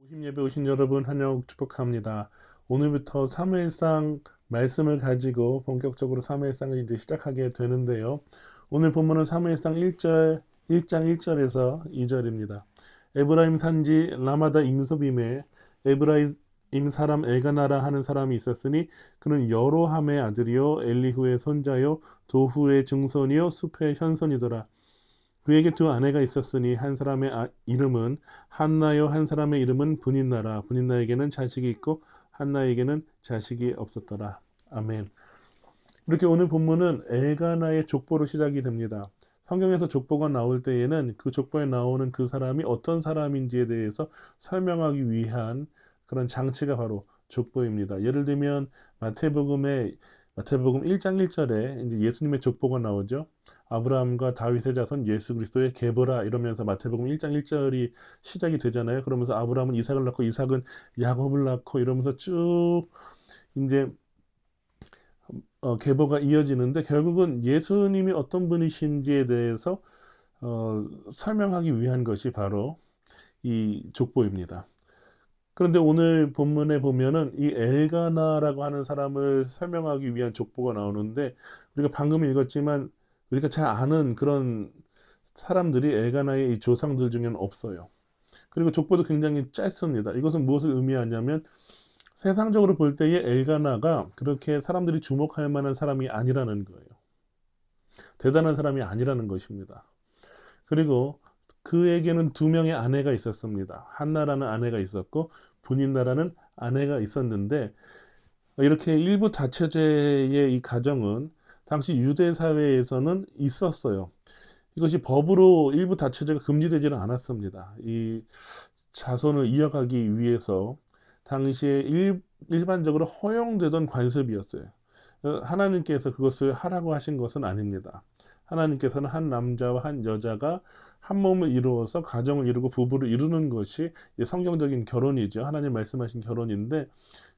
오심 예배 오신 여러분 환영 축복합니다. 오늘부터 사무엘상 말씀을 가지고 본격적으로 사무엘상을 이제 시작하게 되는데요. 오늘 본문은 사무엘상 1장 1절에서 2절입니다. 에브라임 산지 라마다 임소빔에 에브라임 사람 엘가나라 하는 사람이 있었으니 그는 여로함의 아들이요 엘리후의 손자요 도후의 증손이요 숲의 현손이더라. 그에게 두 아내가 있었으니 한 사람의 이름은 한나요 한 사람의 이름은 분인나라. 분인나에게는 자식이 있고 한나에게는 자식이 없었더라. 아멘. 이렇게 오늘 본문은 엘가나의 족보로 시작이 됩니다. 성경에서 족보가 나올 때에는 그 족보에 나오는 그 사람이 어떤 사람인지에 대해서 설명하기 위한 그런 장치가 바로 족보입니다. 예를 들면 마태복음 1장 1절에 이제 예수님의 족보가 나오죠. 아브라함과 다윗의 자손 예수 그리스도의 계보라 이러면서 마태복음 1장 1절이 시작이 되잖아요. 그러면서 아브라함은 이삭을 낳고 이삭은 야곱을 낳고 이러면서 쭉 이제 계보가 이어지는데 결국은 예수님이 어떤 분이신지에 대해서 설명하기 위한 것이 바로 이 족보입니다. 그런데 오늘 본문에 보면은 이 엘가나라고 하는 사람을 설명하기 위한 족보가 나오는데 우리가 방금 읽었지만 우리가 잘 아는 그런 사람들이 엘가나의 이 조상들 중에는 없어요. 그리고 족보도 굉장히 짧습니다. 이것은 무엇을 의미하냐면 세상적으로 볼 때의 엘가나가 그렇게 사람들이 주목할 만한 사람이 아니라는 거예요. 대단한 사람이 아니라는 것입니다. 그리고 그에게는 두 명의 아내가 있었습니다. 한나라는 아내가 있었고 분인나라는 아내가 있었는데 이렇게 일부 다처제의 이 가정은 당시 유대 사회에서는 있었어요. 이것이 법으로 일부 다처제가 금지되지는 않았습니다. 이 자손을 이어가기 위해서 당시에 일반적으로 허용되던 관습이었어요. 하나님께서 그것을 하라고 하신 것은 아닙니다. 하나님께서는 한 남자와 한 여자가 한 몸을 이루어서 가정을 이루고 부부를 이루는 것이 성경적인 결혼이죠. 하나님 말씀하신 결혼인데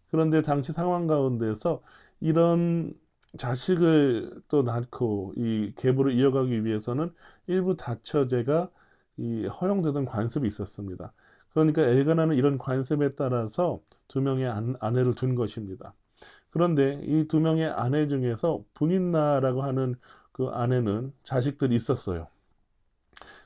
그런데 당시 상황 가운데서 이런 자식을 또 낳고 이 계보를 이어가기 위해서는 일부 다처제가 이 허용되던 관습이 있었습니다. 그러니까 엘가나는 이런 관습에 따라서 두 명의 아내를 둔 것입니다. 그런데 이 두 명의 아내 중에서 분인나라고 하는 그 아내는 자식들이 있었어요.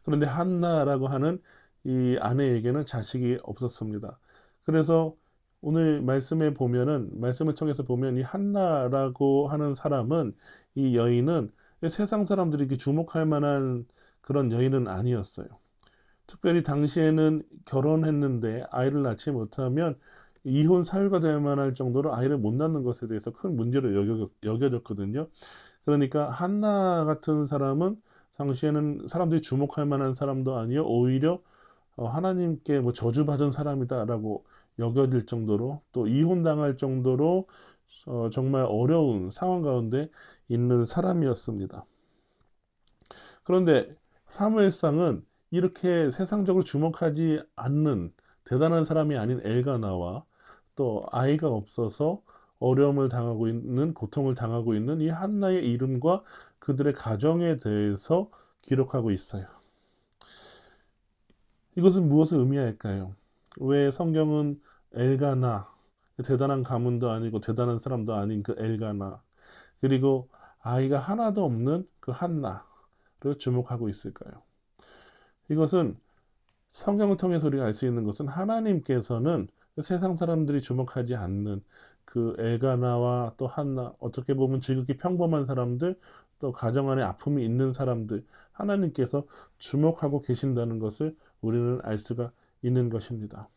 그런데 한나라고 하는 이 아내에게는 자식이 없었습니다. 그래서 오늘 말씀에 보면은 말씀을 통해서 보면 이 한나라고 하는 사람은 이 여인은 세상 사람들이 이렇게 주목할 만한 그런 여인은 아니었어요. 특별히 당시에는 결혼했는데 아이를 낳지 못하면 이혼 사유가 될 만할 정도로 아이를 못 낳는 것에 대해서 큰 문제로 여겨졌거든요. 그러니까 한나 같은 사람은 당시에는 사람들이 주목할 만한 사람도 아니요 오히려 하나님께 뭐 저주받은 사람이다라고 여겨질 정도로 또 이혼당할 정도로 정말 어려운 상황 가운데 있는 사람이었습니다. 그런데 사무엘상은 이렇게 세상적으로 주목하지 않는 대단한 사람이 아닌 엘가나와 또 아이가 없어서 어려움을 당하고 있는 고통을 당하고 있는 이 한나의 이름과 그들의 가정에 대해서 기록하고 있어요. 이것은 무엇을 의미할까요? 왜 성경은 엘가나, 대단한 가문도 아니고 대단한 사람도 아닌 그 엘가나, 그리고 아이가 하나도 없는 그 한나를 주목하고 있을까요? 이것은 성경을 통해서 우리가 알 수 있는 것은 하나님께서는 세상 사람들이 주목하지 않는 그 엘가나와 또 한나, 어떻게 보면 지극히 평범한 사람들, 또 가정 안에 아픔이 있는 사람들, 하나님께서 주목하고 계신다는 것을 우리는 알 수가 있는 것입니다.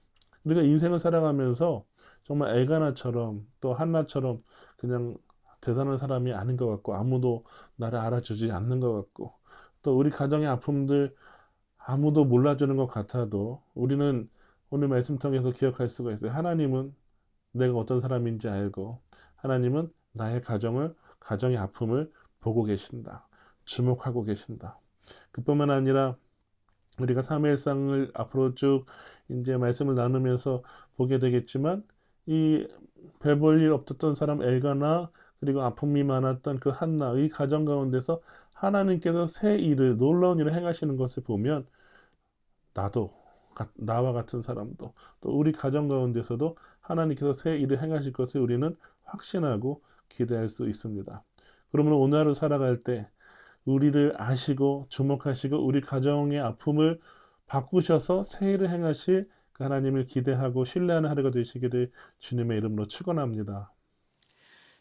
우리가 인생을 살아가면서 정말 엘가나처럼 또 한나처럼 그냥 대단한 사람이 아닌 것 같고 아무도 나를 알아주지 않는 것 같고 또 우리 가정의 아픔들 아무도 몰라주는 것 같아도 우리는 오늘 말씀 통해서 기억할 수가 있어요. 하나님은 내가 어떤 사람인지 알고 하나님은 나의 가정의 아픔을 보고 계신다. 주목하고 계신다. 그뿐만 아니라 우리가 사무엘상을 앞으로 쭉 이제 말씀을 나누면서 보게 되겠지만 이 별 볼 일 없었던 사람 엘가나 그리고 아픔이 많았던 그 한나의 가정 가운데서 하나님께서 새 일을 놀라운 일을 행하시는 것을 보면 나도 나와 같은 사람도 또 우리 가정 가운데서도 하나님께서 새 일을 행하실 것을 우리는 확신하고 기대할 수 있습니다. 그러므로 오늘 하루 살아갈 때 우리를 아시고 주목하시고 우리 가정의 아픔을 바꾸셔서 새 일을 행하실 그 하나님을 기대하고 신뢰하는 하루가 되시기를 주님의 이름으로 축원합니다.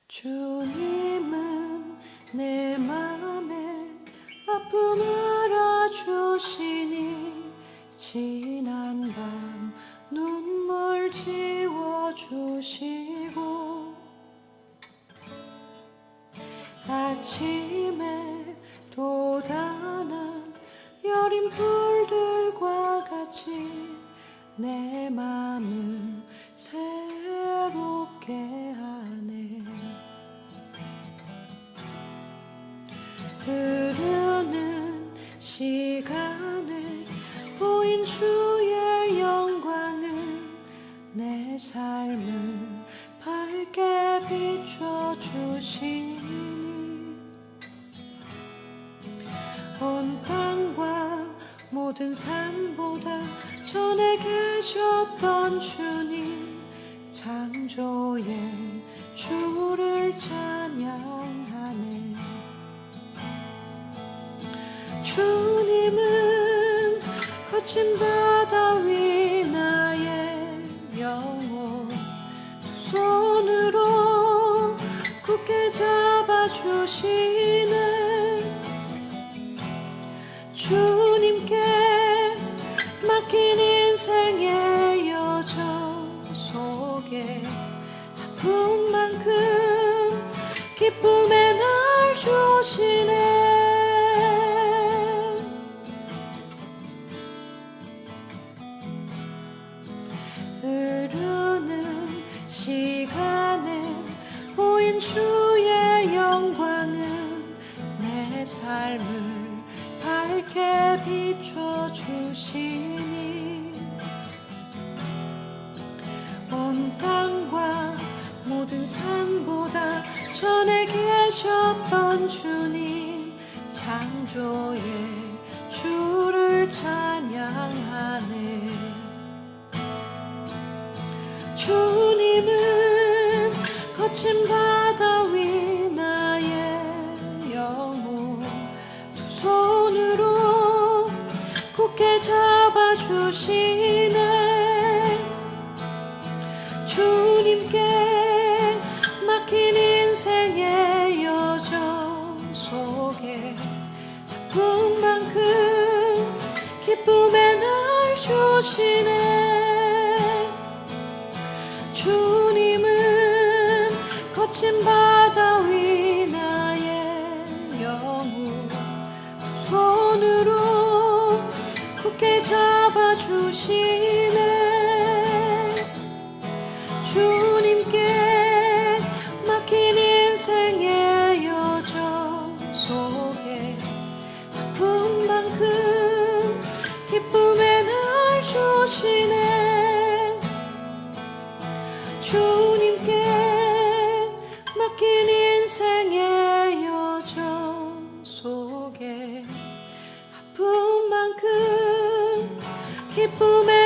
주님은 내 맘에 아픔을 알아주시니 지난 밤 눈물 지워주시고 아침에 돋아난 여린 불들과 같이 내 맘을 새롭게 하네. 흐르는 시간에 보인 주의 영광은 내 삶을 밝게 비춰주시니 온 땅과 모든 산보다 전에 계셨던 주님 창조의 주를 찬양하네. 주님은 거친 바다 위 나의 영혼 두 손으로 굳게 잡아주시네. 주님께 맡긴 인생의 여정 속에 아픈 만큼 기쁨의 날 주시네. 흐르는 시간에 보인 주의 영광은 내 삶을 밝게 비춰주시니 온 땅과 모든 산보다 전에 계셨던 주님 창조의 주를 찬양하네. 주님은 거친 바다 위 나의 영혼 두 손으로 굳게 잡아주시네. 주님께 맡긴 인생의 여정 속에 아픈 만큼 기쁨의 날 주시네. 주님은 거친 바다 위 나의 영혼 두 손으로 굳게 잡아주시네. 주님께 맡긴 인생의 여정 속에 아픈 만큼 기쁨의 날 주시네. 주님께 맡긴 인생의 여정 속에 아픈 만큼 기쁨의